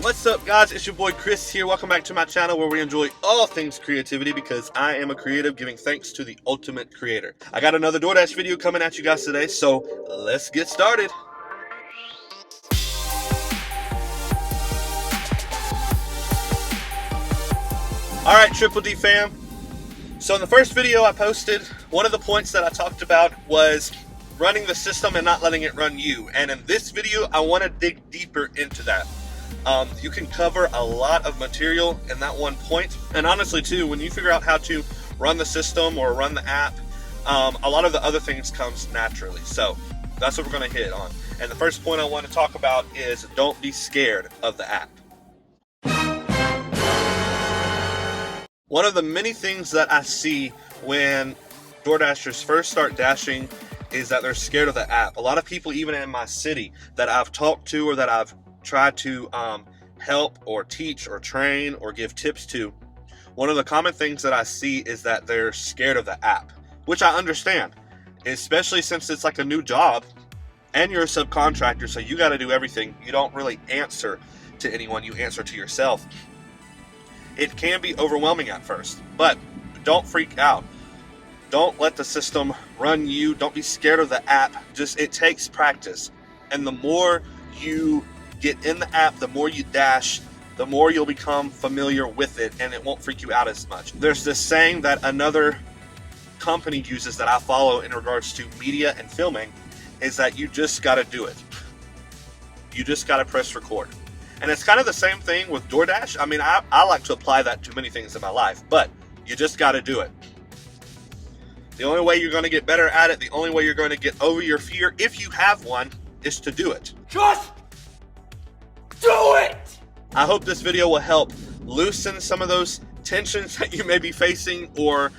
What's up, guys? It's your boy Chris here. Welcome back to my channel where we enjoy all things creativity because I am a creative giving thanks to the ultimate creator. I got another DoorDash video coming at you guys today, so let's get started. Alright, Triple D fam. So in the first video I posted, one of the points that I talked about was running the system and not letting it run you. And in this video, I want to dig deeper into that. You can cover a lot of material in that one point. And honestly too, when you figure out how to run the system or run the app, a lot of the other things comes naturally. So that's what we're going to hit on. And the first point I want to talk about is don't be scared of the app. One of the many things that I see when DoorDashers first start dashing is that they're scared of the app. A lot of people, even in my city, that I've talked to or that I've tried to help or teach or train or give tips to, one of the common things that I see is that they're scared of the app, which I understand, especially since it's like a new job and you're a subcontractor, so you got to do everything. You don't really answer to anyone, you answer to yourself. It can be overwhelming at first, but don't freak out. Don't let the system run you. Don't be scared of the app. It takes practice. And the more you get in the app, the more you dash, the more you'll become familiar with it and it won't freak you out as much. There's this saying that another company uses that I follow in regards to media and filming is that you just got to do it. You just got to press record. And it's kind of the same thing with DoorDash. I mean, I like to apply that to many things in my life, but you just got to do it. The only way you're going to get better at it, the only way you're going to get over your fear, if you have one, is to do it. Just do it! I hope this video will help loosen some of those tensions that you may be facing or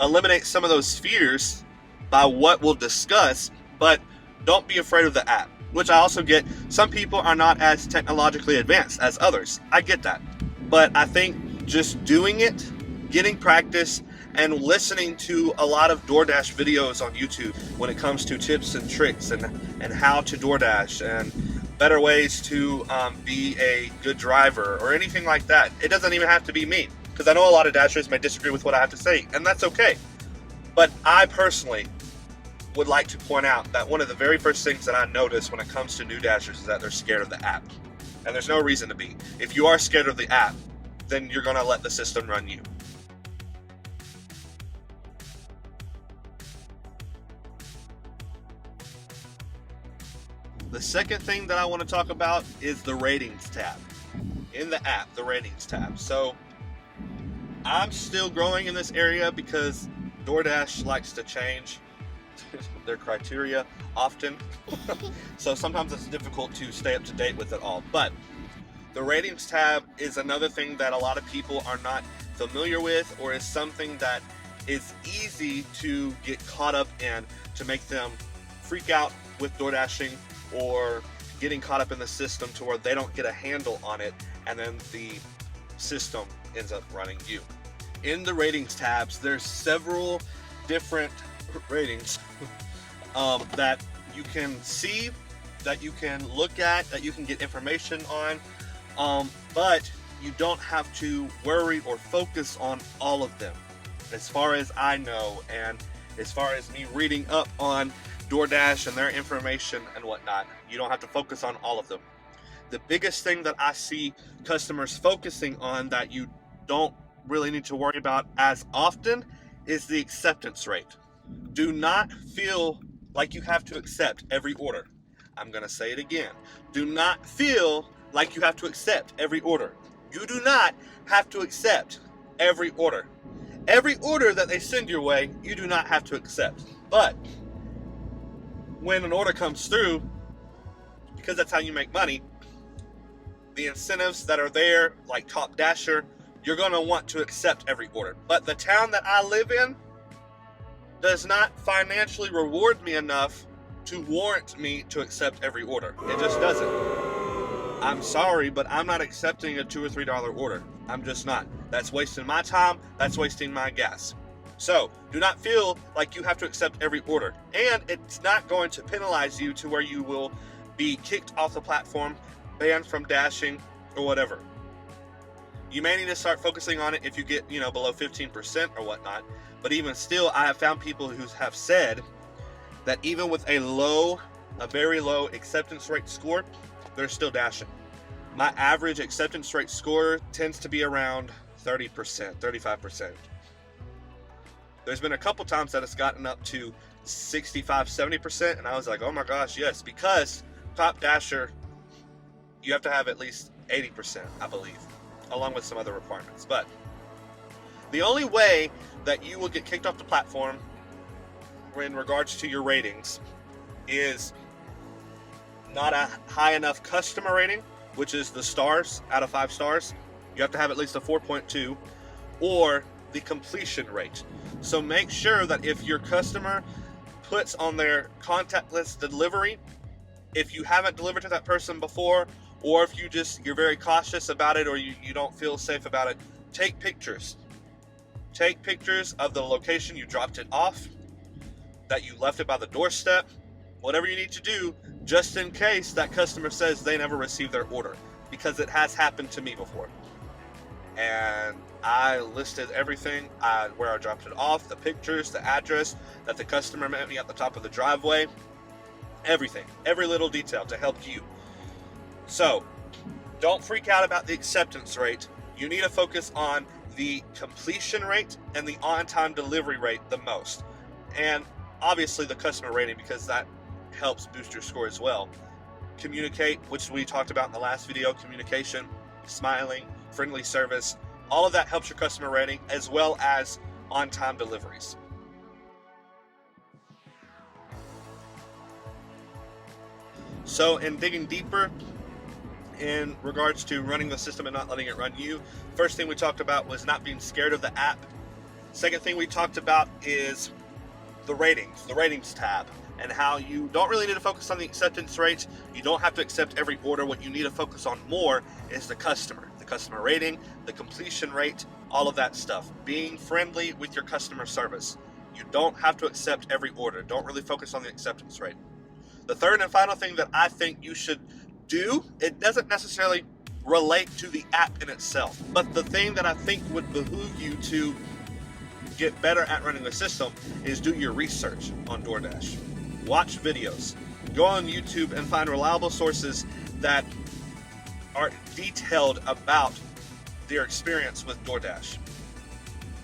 eliminate some of those fears by what we'll discuss, but don't be afraid of the app, which I also get. Some people are not as technologically advanced as others. I get that. But I think just doing it, getting practice, and listening to a lot of DoorDash videos on YouTube when it comes to tips and tricks and how to DoorDash and better ways to be a good driver or anything like that. It doesn't even have to be me, because I know a lot of dashers may disagree with what I have to say, and that's okay. But I personally would like to point out that one of the very first things that I notice when it comes to new dashers is that they're scared of the app. And there's no reason to be. If you are scared of the app, then you're going to let the system run you. The second thing that I want to talk about is the ratings tab. In the app, the ratings tab. So I'm still growing in this area because DoorDash likes to change their criteria often. So sometimes it's difficult to stay up to date with it all. But the ratings tab is another thing that a lot of people are not familiar with, or is something that is easy to get caught up in, to make them freak out with DoorDashing or getting caught up in the system to where they don't get a handle on it, and then the system ends up running you. In the ratings tabs, there's several different ratings that you can see, that you can look at, that you can get information on, but you don't have to worry or focus on all of them. As far as I know, and as far as me reading up on DoorDash and their information and whatnot, you don't have to focus on all of them. The biggest thing that I see customers focusing on that you don't really need to worry about as often is the acceptance rate. Do not feel like you have to accept every order. I'm going to say it again. Do not feel like you have to accept every order. You do not have to accept every order. Every order that they send your way, you do not have to accept. But when an order comes through, because that's how you make money, the incentives that are there, like Top Dasher, you're going to want to accept every order. But the town that I live in does not financially reward me enough to warrant me to accept every order. It just doesn't. I'm sorry, but I'm not accepting a $2 or $3 order. I'm just not. That's wasting my time. That's wasting my gas. So do not feel like you have to accept every order. And it's not going to penalize you to where you will be kicked off the platform banned from dashing or whatever. You may need to start focusing on it if you get, below 15% or whatnot. But even still, I have found people who have said that even with a very low acceptance rate score, they're still dashing. My average acceptance rate score tends to be around 30%, 35%. There's been a couple times that it's gotten up to 65, 70%, and I was like, oh my gosh, yes, because top dasher, you have to have at least 80%, I believe, along with some other requirements. But the only way that you will get kicked off the platform in regards to your ratings is not a high enough customer rating, which is the stars out of 5 stars. You have to have at least a 4.2, or the completion rate. So make sure that if your customer puts on their contactless delivery, if you haven't delivered to that person before, or if you're very cautious about it, or you don't feel safe about it, take pictures. Take pictures of the location you dropped it off, that you left it by the doorstep, whatever you need to do, just in case that customer says they never received their order, because it has happened to me before. And I listed everything, where I dropped it off, the pictures, the address, that the customer met me at the top of the driveway, everything, every little detail to help you. So don't freak out about the acceptance rate. You need to focus on the completion rate and the on-time delivery rate the most. And obviously the customer rating, because that helps boost your score as well. Communicate, which we talked about in the last video, communication, smiling, friendly service, all of that helps your customer rating, as well as on-time deliveries. So in digging deeper in regards to running the system and not letting it run you, first thing we talked about was not being scared of the app. Second thing we talked about is the ratings tab, and how you don't really need to focus on the acceptance rate. You don't have to accept every order. What you need to focus on more is the customer rating, the completion rate, all of that stuff. Being friendly with your customer service. You don't have to accept every order. Don't really focus on the acceptance rate. The third and final thing that I think you should do, it doesn't necessarily relate to the app in itself, but the thing that I think would behoove you to get better at running the system is do your research on DoorDash. Watch videos. Go on YouTube and find reliable sources that are detailed about their experience with DoorDash.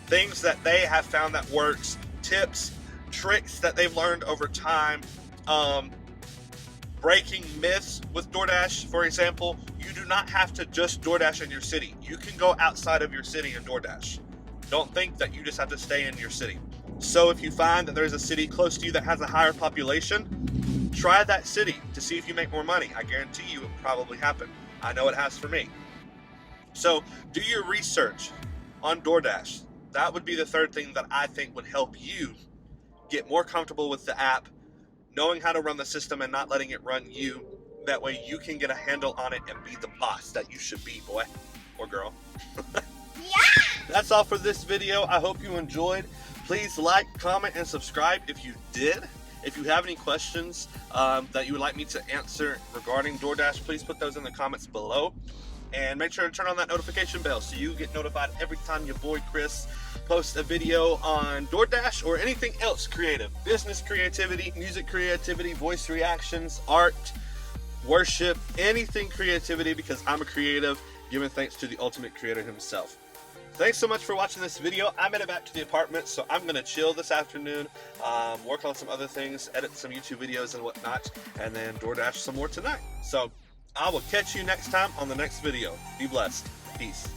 Things that they have found that works, tips, tricks that they've learned over time, breaking myths with DoorDash. For example, you do not have to just DoorDash in your city. You can go outside of your city and DoorDash. Don't think that you just have to stay in your city. So if you find that there's a city close to you that has a higher population, try that city to see if you make more money. I guarantee you it will probably happen. I know it has for me. So do your research on DoorDash. That would be the third thing that I think would help you get more comfortable with the app, knowing how to run the system and not letting it run you. That way you can get a handle on it and be the boss that you should be, boy or girl. Yeah! That's all for this video. I hope you enjoyed. Please like, comment, and subscribe if you did. If you have any questions that you would like me to answer regarding DoorDash, please put those in the comments below. And make sure to turn on that notification bell so you get notified every time your boy Chris posts a video on DoorDash or anything else creative. Business creativity, music creativity, voice reactions, art, worship, anything creativity, because I'm a creative, giving thanks to the ultimate creator himself. Thanks so much for watching this video. I'm headed back to the apartment, so I'm going to chill this afternoon, work on some other things, edit some YouTube videos and whatnot, and then DoorDash some more tonight. So I will catch you next time on the next video. Be blessed. Peace.